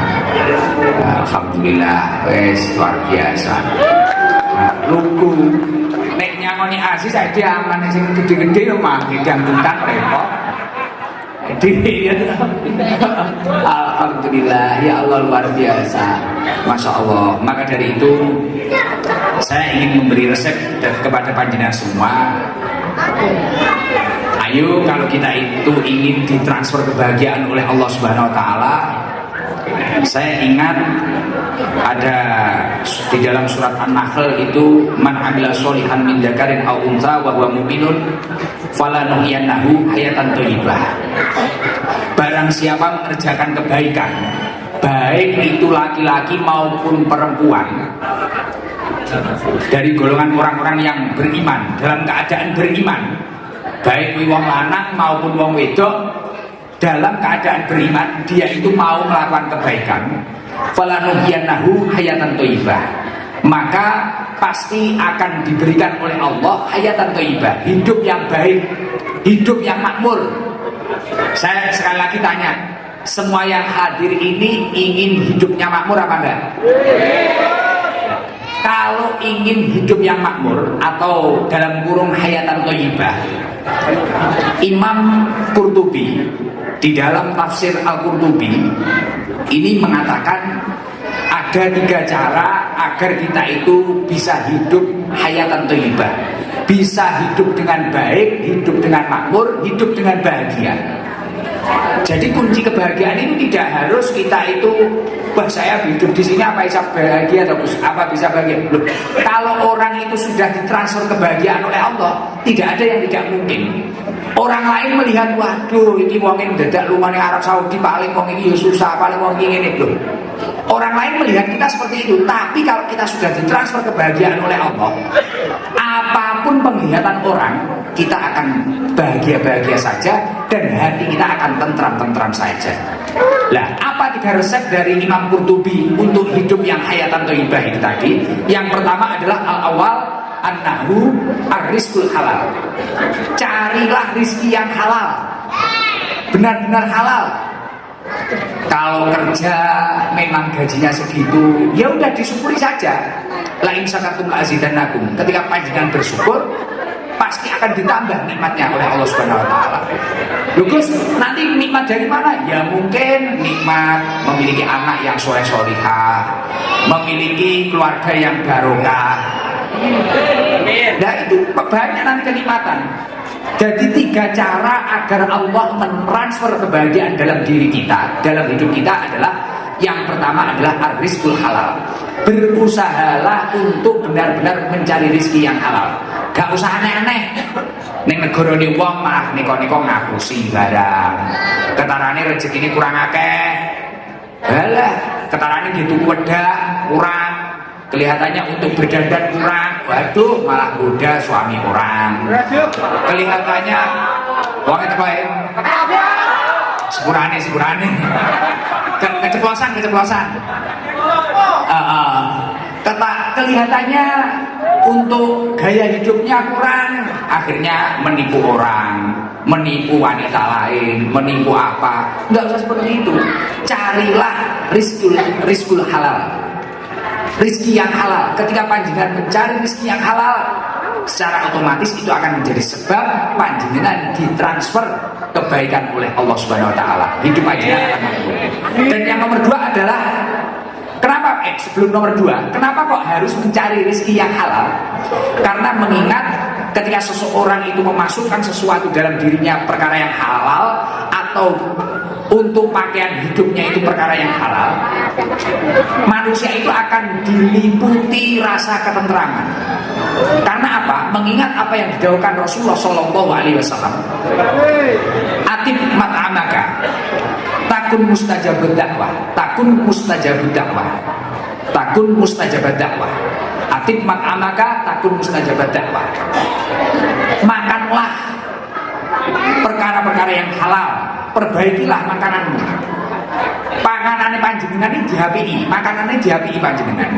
Alhamdulillah, wes luar biasa. Lugu. Nek nyangoni Aziz saya diaman sing gede-gede lho mah dangdutan repot. Alhamdulillah, ya Allah luar biasa. Masya Allah. Maka dari itu saya ingin memberi resep kepada panjenengan semua. Ayo kalau kita itu ingin ditransfer kebahagiaan oleh Allah Subhanahu Wa Taala, saya ingat ada di dalam surat An-Nahl itu, man amila sholihan min dzakarin aw untha wa huwa mu'minun falanuhyiyannahu hayatan thayyibah. Barang siapa mengerjakan kebaikan, baik itu laki-laki maupun perempuan, dari golongan orang-orang yang beriman, dalam keadaan beriman, baik wong lanang maupun wong wedok, dalam keadaan beriman, dia itu mau melakukan kebaikan, falanuhyiyannahu hayatan thayyibah, maka pasti akan diberikan oleh Allah hayatan thayyibah, hidup yang baik, hidup yang makmur. Saya sekali lagi tanya, semua yang hadir ini ingin hidupnya makmur apa enggak? Kalau ingin hidup yang makmur atau dalam kurung hayatan thayyibah, Imam Qurtubi di dalam tafsir Al-Qurtubi ini mengatakan Ada 3 cara agar kita itu bisa hidup hayatan thayyibah, bisa hidup dengan baik, hidup dengan makmur, hidup dengan bahagia. Jadi kunci kebahagiaan itu tidak harus kita itu, wah saya hidup di sini apa bisa bahagia atau apa bisa bahagia. Loh, kalau orang itu sudah ditransfer kebahagiaan oleh Allah, tidak ada yang tidak mungkin. Orang lain melihat, waduh, ini wong ini dadak lumane Arab Saudi, paling wong ini susah, paling wong ini loh. Orang lain melihat kita seperti itu, tapi kalau kita sudah ditransfer kebahagiaan oleh Allah, apapun penglihatan orang, kita akan bahagia-bahagia saja dan hati kita akan tentram-tentram saja. Lah, apa 3 resep dari Imam Qurtubi untuk hidup yang hayatan thayyibah itu tadi? Yang pertama adalah al-awwal annahu ar-rizqul halal. Carilah rizki yang halal, benar-benar halal. Kalau kerja memang gajinya segitu, ya udah disyukuri saja. La in syakartum la azidannakum. Ketika panjenengan bersyukur, pasti akan ditambah nikmatnya oleh Allah Subhanahu wa taala. Lugus, nanti nikmat dari mana? Ya mungkin nikmat memiliki anak yang soleh-solihah, memiliki keluarga yang barokah. Nah itu banyak nanti kenikmatan. Jadi 3 cara agar Allah mentransfer kebahagiaan dalam diri kita, dalam hidup kita adalah, yang pertama adalah ar-rizqul halal. Berusahalah untuk benar-benar mencari rizki yang halal. Gak usah aneh-aneh. Ning negara ni wong malah niko-niko ngapusi barang. Ketarane rezeki ini kurang akeh. Halah, ketarane dituku wedak kurang. Kelihatannya untuk berdandan kurang, waduh malah goda suami orang. Kelihatannya uangnya terbaik, sepurane. Keceplosan. Kelihatannya untuk gaya hidupnya kurang, akhirnya menipu orang, menipu wanita lain, menipu apa. Nggak usah seperti itu. Carilah rizqul halal, rizki yang halal. Ketika panjenengan mencari rizki yang halal, secara otomatis itu akan menjadi sebab panjenengan ditransfer kebaikan oleh Allah Subhanahu wa taala. Hidup panjenengan akan makmur. Dan yang nomor 2 adalah, kenapa sebelum nomor 2, kenapa kok harus mencari rizki yang halal? Karena mengingat ketika seseorang itu memasukkan sesuatu dalam dirinya perkara yang halal, atau untuk pakaian hidupnya itu perkara yang halal, manusia itu akan diliputi rasa ketentraman. Karena apa? Mengingat apa yang didhawuhkan Rasulullah Shallallahu Alaihi Wasallam, atib mat'amaka takun mustajabud dakwah, atib mat'amaka takun mustajabud dakwah. Makanlah perkara-perkara yang halal, perbaikilah makananmu. Panganane panjenengan ini dihapi'i, makanannya dihapi'i panjenengan.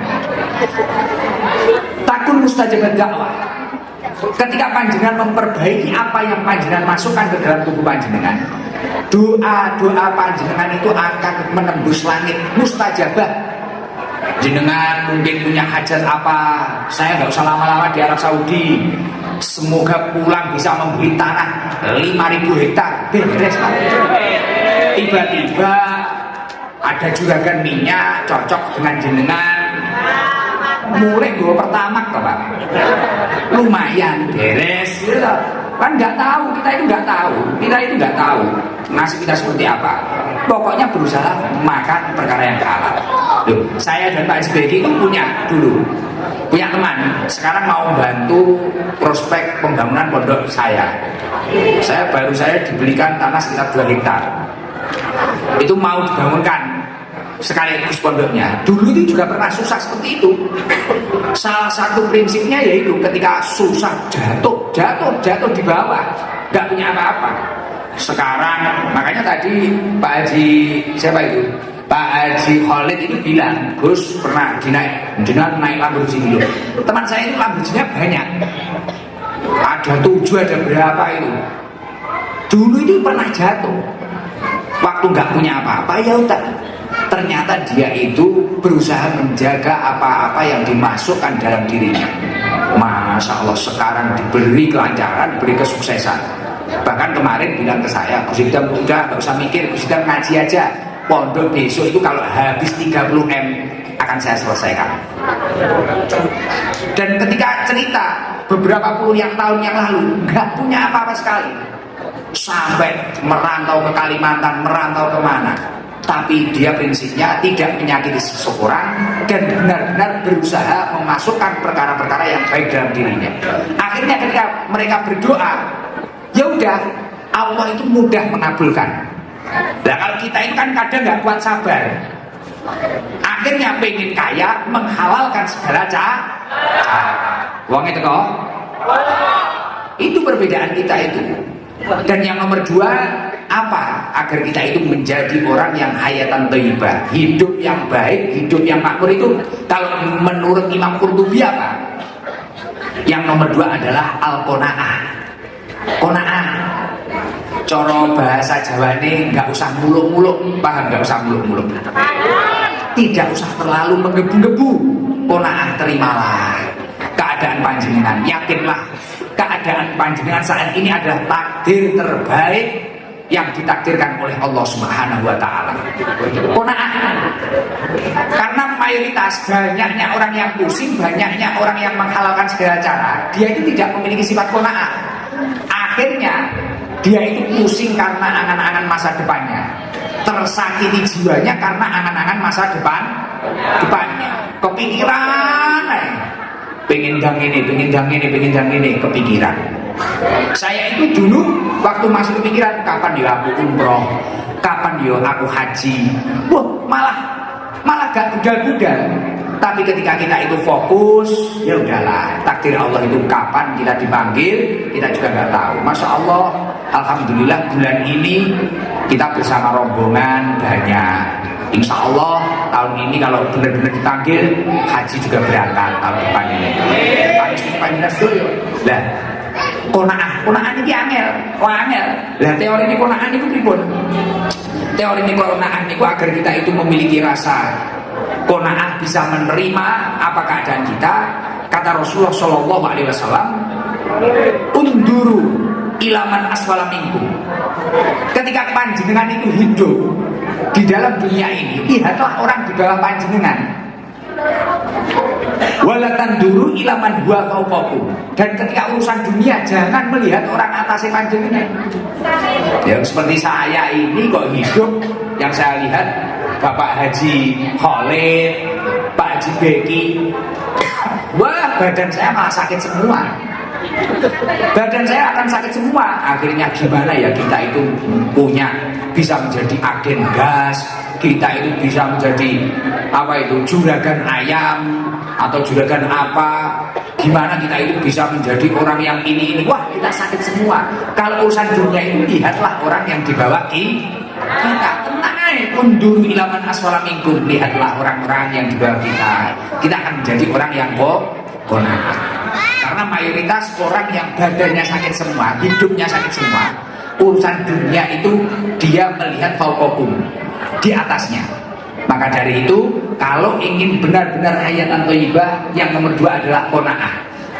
Takun mustajabad dakwah. Ketika panjenengan memperbaiki apa yang panjenengan masukkan ke dalam tubuh panjenengan, doa-doa panjenengan itu akan menembus langit, mustajabah. Jenengan mungkin punya hajat apa, saya nggak usah lama-lama di Arab Saudi, semoga pulang bisa membeli tanah 5.000 hektar, beres Pak. Tiba-tiba ada juragan minyak cocok dengan jenengan, mulai gue pertama toh Pak, lumayan beres gitu. Kan nggak tahu, kita itu nggak tahu nasib kita seperti apa. Pokoknya berusaha makan perkara yang halal. Loh, saya dan Pak SBY itu punya teman sekarang mau bantu prospek pembangunan pondok saya dibelikan tanah sekitar 2 hektar. Itu mau dibangunkan sekaligus pondoknya. Dulu itu juga pernah susah seperti itu. Salah satu prinsipnya yaitu ketika susah jatuh di bawah, nggak punya apa-apa. Sekarang makanya tadi Pak Haji siapa itu? Pak Haji Khalid itu bilang, Gus pernah naik Lamborghini. Teman saya itu Lamborghini banyak, ada 7, ada berapa itu. Dulu itu pernah jatuh, waktu nggak punya apa-apa ya udah. Ternyata dia itu berusaha menjaga apa-apa yang dimasukkan dalam dirinya. Masya Allah sekarang diberi kelancaran, diberi kesuksesan. Bahkan kemarin bilang ke saya, Gus Idam udah gak usah mikir, Gus Idam ngaji aja. Pondok besok itu kalau habis 30M akan saya selesaikan. Dan ketika cerita beberapa puluh tahun yang lalu, nggak punya apa-apa sekali, sampai merantau ke Kalimantan, merantau kemana, tapi dia prinsipnya tidak menyakiti seseorang dan benar-benar berusaha memasukkan perkara-perkara yang baik dalam dirinya. Akhirnya ketika mereka berdoa, ya udah, Allah itu mudah mengabulkan. Nah kalau kita itu kan kadang nggak kuat sabar, akhirnya pengen kaya, menghalalkan segala cara. Wong itu kok, itu perbedaan kita itu. Dan yang nomor dua, apa? Agar kita itu menjadi orang yang hayatan thayyibah, hidup yang baik, hidup yang makmur itu. Kalau menurut Imam Qurtubi apa? Yang nomor dua adalah al-qanaah. Qanaah, coro bahasa Jawa ini nggak usah muluk-muluk, paham? Nggak usah muluk-muluk, tidak usah terlalu menggebu-gebu. Qanaah, terimalah keadaan panjenengan, yakinlah keadaan panjenengan saat ini adalah takdir terbaik yang ditakdirkan oleh Allah Subhanahu wa Ta'ala. Qanaah, karena mayoritas banyaknya orang yang pusing, banyaknya orang yang menghalalkan segala cara, dia itu tidak memiliki sifat qanaah. Akhirnya dia itu pusing karena angan-angan masa depannya, tersakiti jiwanya karena angan-angan masa depannya, kepikiran, pengen dang ini, kepikiran. Saya itu dulu waktu masih kepikiran, kapan ya aku umroh, kapan ya aku haji. Wah, malah gak budal-budal. Tapi ketika kita itu fokus, ya udahlah, takdir Allah itu kapan kita dipanggil, kita juga nggak tahu. Masya Allah, alhamdulillah bulan ini kita bersama rombongan banyak. Insya Allah tahun ini kalau benar-benar dipanggil, haji juga berangkat tahun depan ini. Panjenengan dulu. Lah, qanaah ini angel. Lah teori ini qanaah itu pripun? Teori ini qanaah itu agar kita itu memiliki rasa qanaah, bisa menerima apa keadaan kita. Kata Rasulullah Shallallahu Alaihi Wasallam, unduru ilaman aswala minkum. Ketika panjenengan itu hidup di dalam dunia ini, lihatlah orang di bawah panjenengan. Walatan duru ilaman huwa fauqakum. Dan ketika urusan dunia, jangan melihat orang atasnya panjenengan. Ya seperti saya ini kok hidup, yang saya lihat Bapak Haji Khalid, Pak Haji Beki, wah badan saya malah sakit semua. Badan saya akan sakit semua. Akhirnya gimana ya kita itu bisa menjadi agen gas, kita itu bisa menjadi juragan ayam atau juragan apa, gimana kita itu bisa menjadi orang yang ini. Wah kita sakit semua. Kalau urusan dunia itu, lihatlah orang yang di bawah kita. Tenang aja, undur ilaman aswala minkum, lihatlah orang-orang yang di bawah kita akan menjadi orang yang qanaah. Karena mayoritas orang yang badannya sakit semua, hidupnya sakit semua, urusan dunia itu dia melihat fauqakum, di atasnya. Maka dari itu, kalau ingin benar-benar hayatan thayyibah, yang nomor dua adalah qanaah.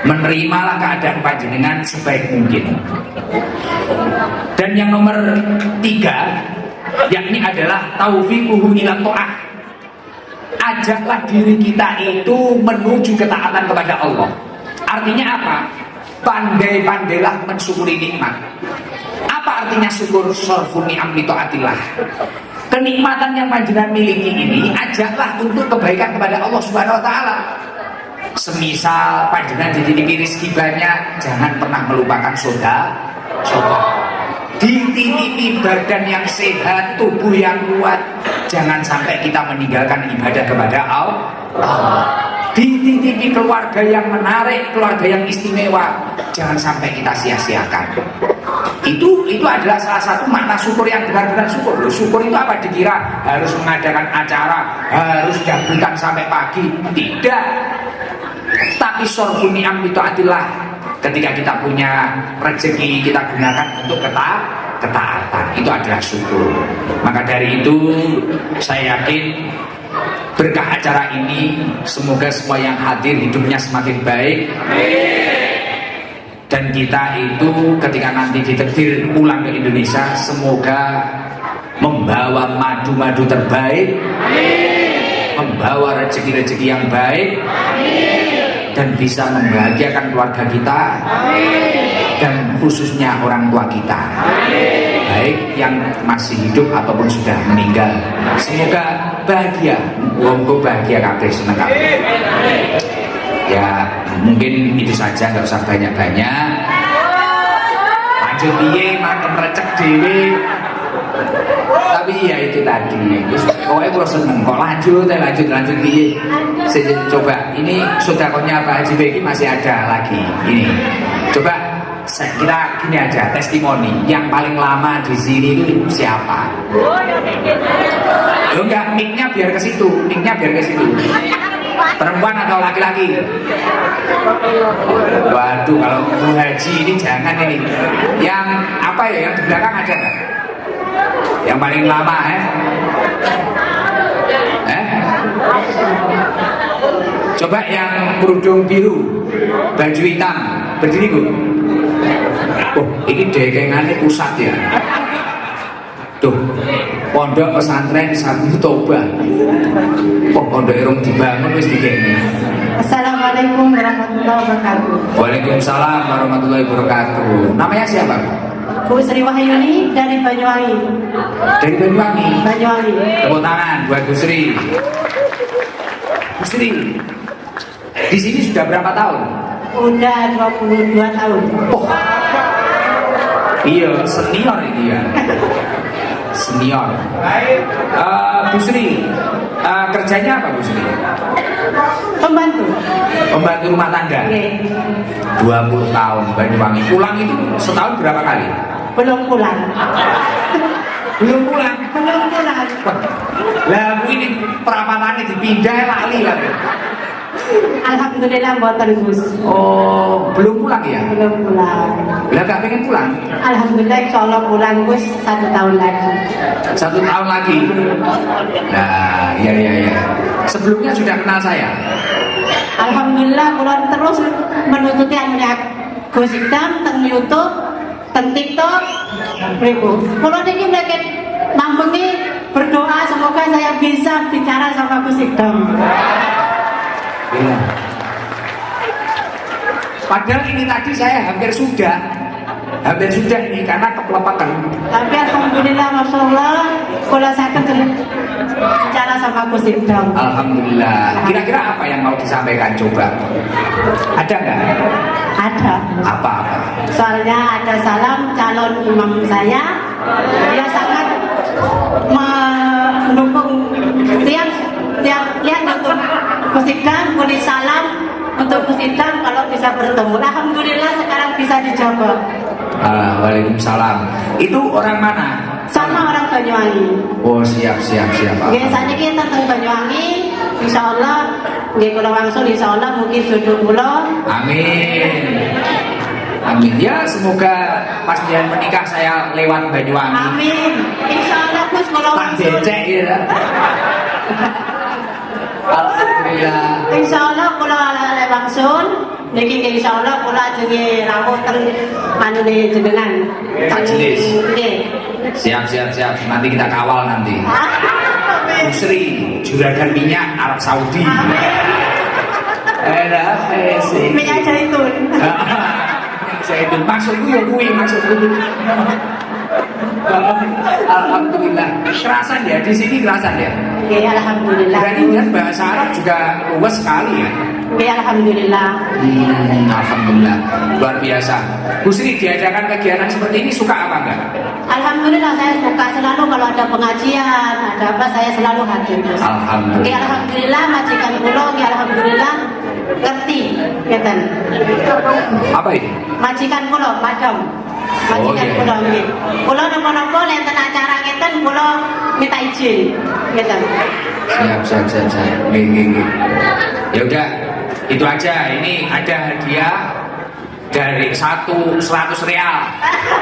Menerimalah keadaan panjenengan sebaik mungkin. Dan yang nomor tiga, yakni adalah taufiquhu ila ta'ah. Ajaklah diri kita itu menuju ketaatan kepada Allah. Artinya apa? Pandai-pandailah mensyukuri nikmat. Apa artinya syukur? Sorfu ni'am li ta'atillah. Kenikmatan yang panjenengan miliki ini, ajaklah untuk kebaikan kepada Allah Subhanahu wa Ta'ala. Semisal panjenengan dititipi rezeki banyak, jangan pernah melupakan sedekah. Dititipi badan yang sehat, tubuh yang kuat, jangan sampai kita meninggalkan ibadah kepada Allah. Dititipi keluarga yang menarik, keluarga yang istimewa, jangan sampai kita sia-siakan. Itu adalah salah satu makna syukur yang benar-benar syukur. Loh, syukur itu apa? Dikira harus mengadakan acara, harus dangdutan sampai pagi. Tidak. Tapi sorfu ni'am li ta'atillah. Ketika kita punya rezeki, kita gunakan untuk ketaatan. Itu adalah syukur. Maka dari itu saya yakin berkah acara ini, semoga semua yang hadir hidupnya semakin baik. Dan kita itu ketika nanti ditakdir pulang ke Indonesia, semoga membawa madu-madu terbaik membawa rezeki-rezeki yang baik dan bisa membahagiakan keluarga kita dan khususnya orang tua kita, baik yang masih hidup ataupun sudah meninggal. Semoga bahagia, wonggo bahagia kabeh seneng kabeh. Ya mungkin itu saja, nggak usah banyak-banyak. Lanjut piye makem recek dhewe. Tapi ya itu tadi, pokoknya kalau seneng kok lanjut piye. Coba ini sodakonya Pak Haji Beki masih ada lagi. Ini coba saya kira gini aja, testimoni yang paling lama di sini itu siapa? Lo enggak, mic-nya biar ke situ, perempuan atau laki-laki? Waduh, kalau Bu Haji ini jangan ini. Yang apa ya, yang di belakang ada nggak? Yang paling lama Coba yang kerudung biru, baju hitam, berdiri Bu. Oh, ini dekengannya pusat ya. Tuh, pondok pesantren Sabu Toba. Oh, pondok irung dibangun wis digene. Assalamualaikum warahmatullahi wabarakatuh. Waalaikumsalam warahmatullahi wabarakatuh. Namanya siapa? Bu Sri Wahyuni dari Banyuwangi. Dari Banyuwangi. Banyuwangi. Tepuk tangan buat Bu Sri. Bu Sri, di sini sudah berapa tahun? Udah 22 tahun. Oh, iya, senior ini ya. Senior. Bu Sri, kerjanya apa Bu Sri? Pembantu rumah tangga. Oke. 20 tahun Banyuwangi. Pulang itu setahun berapa kali? Belum pulang. Lah Bu ini perawatannya dipindah lali lagi. Alhamdulillah mboten Gus. Oh, belum pulang ya? Belum pulang. Lah gak pengen pulang? Alhamdulillah insyaallah pulang Gus 1 tahun lagi. 1 tahun lagi. Nah, iya. Sebelumnya sudah kenal saya. Alhamdulillah kula terus menututi anunya Gus Idam teng YouTube, teng TikTok. Ribu. Kula niki mleket nampengi berdoa semoga saya bisa bicara sama Gus Idam. Iya. Padahal ini tadi saya hampir sudah ini karena kepelepakan. Tapi alhamdulillah masya Allah kalau saya bicara sama Gus Idam. Alhamdulillah. Kira-kira apa yang mau disampaikan coba? Ada nggak? Ada. Apa? Soalnya ada salam calon imam saya. Dia sangat mendukung tiap lihat untuk Gus Idam, beri salam untuk Gus Idam kalau bisa bertemu. Alhamdulillah sekarang bisa dijawab. Waalaikumsalam. Itu orang mana? Sama orang Banyuwangi. Oh siap. Biasanya kita tentang Banyuwangi, insya Allah, nggih kula wangsul insya Allah mungkin jodoh kula. Amin. Ya semoga pas dia menikah saya lewat Banyuwangi. Amin. Insya Allah Gus kula Tak wangsul. becek ya. Alhamdulillah. Insya Allah kula wangsul. Niki insya Allah kula jenenge rawuh teng anune jenengan. Majelis. Nggih. Siap. Nanti kita kawal nanti. Bu Sri, juragan minyak Arab Saudi. Minyak zaitun. Zaitun maksudku ya maksudku. Alhamdulillah. Kerasan ya di sini kerasan ya. Oke, alhamdulillah. Dan ini bahasa Arab juga luas sekali ya. Oke, alhamdulillah. Alhamdulillah, luar biasa. Bu Sri diadakan kegiatan seperti ini suka apa enggak? Alhamdulillah saya suka selalu kalau ada pengajian, ada apa saya selalu hadir. Alhamdulillah. Oke, alhamdulillah majikan kula, alhamdulillah ngerti, ngeten. Apa ini? Majikan kula, madam. Majikan iya. kula nggih. Kula napa-napa enten acara ngeten kula minta izin, ngeten. Siap. Nggih. Ya udah, itu aja. Ini ada hadiah dari 100 real.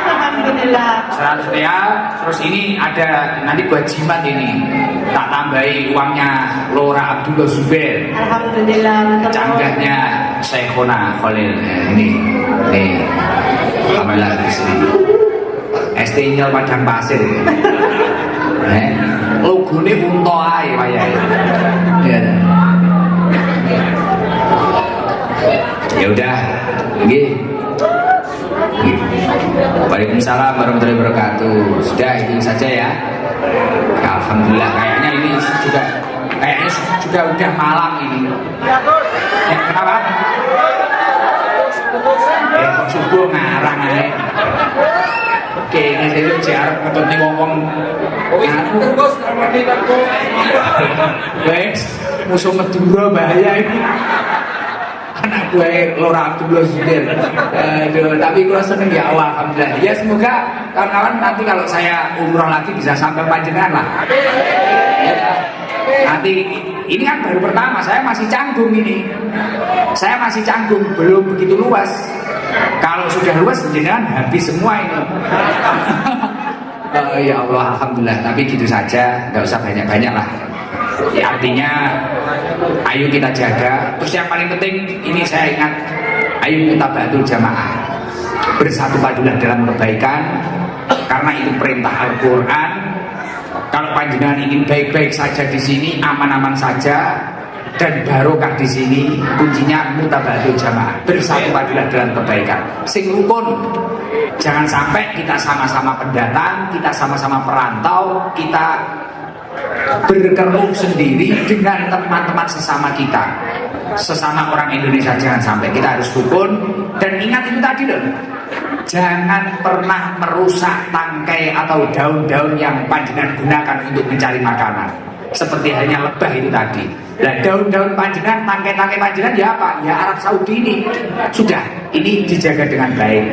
Alhamdulillah. 100 real. Terus ini ada nanti buat jimat ini. Tak tambahi uangnya Lora Abdullah Zubair. Alhamdulillah. Canggahnya Syekhona Khalil. Nih. Alhamdulillah di sini. ST Nyel Padang Pasir. Logone unta ae wayahe. Ya. Ya udah, nggih. Waalaikumsalam warahmatullahi wabarakatuh. Sudah itu saja ya. Alhamdulillah kayaknya ini juga udah malam ini. Ya, kenapa? Kok subuh ngarang ae. Oke, ini saya jarang ngetutnya ngomong. Wes, musuh Madura bahaya ini. Anak gue Lora Abdullah Zubair. Aduh, tapi gue seneng ya Allah, alhamdulillah. Ya semoga kawan-kawan nanti kalau saya umroh lagi bisa sampai panjenengan lah. Ya, nanti ini kan baru pertama, saya masih canggung ini. Saya masih canggung, belum begitu luas. Kalau sudah luas, jenengan habis semua ini. Ya Allah, alhamdulillah. Tapi gitu saja, nggak usah banyak-banyak lah. Ya artinya ayo kita jaga. Terus yang paling penting ini saya ingat, ayo kita bantu jamaah bersatu padulah dalam kebaikan, karena itu perintah Al-Quran. Kalau panjenengan ingin baik-baik saja di sini, aman-aman saja dan barokah di sini, kuncinya mutabatul jamaah, bersatu padulah dalam kebaikan, sing rukun. Jangan sampai kita sama-sama pendatang, kita sama-sama perantau, kita berkeruk sendiri dengan teman-teman sesama kita, sesama orang Indonesia. Jangan sampai, kita harus rukun. Dan ingat itu tadi loh, jangan pernah merusak tangkai atau daun-daun yang panjenengan gunakan untuk mencari makanan, seperti hanya lebah itu tadi. Nah, daun-daun panjenengan, tangkai-tangkai panjenengan ya apa? Ya Arab Saudi ini. Sudah, ini dijaga dengan baik.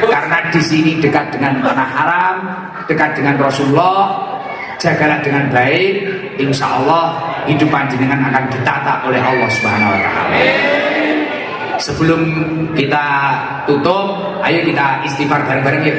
Karena di sini dekat dengan tanah haram, dekat dengan Rasulullah. Jagalah dengan baik, insya Allah hidup panjenengan akan ditata oleh Allah Subhanahu Wa Taala. Sebelum kita tutup, ayo kita istighfar bareng-bareng yuk.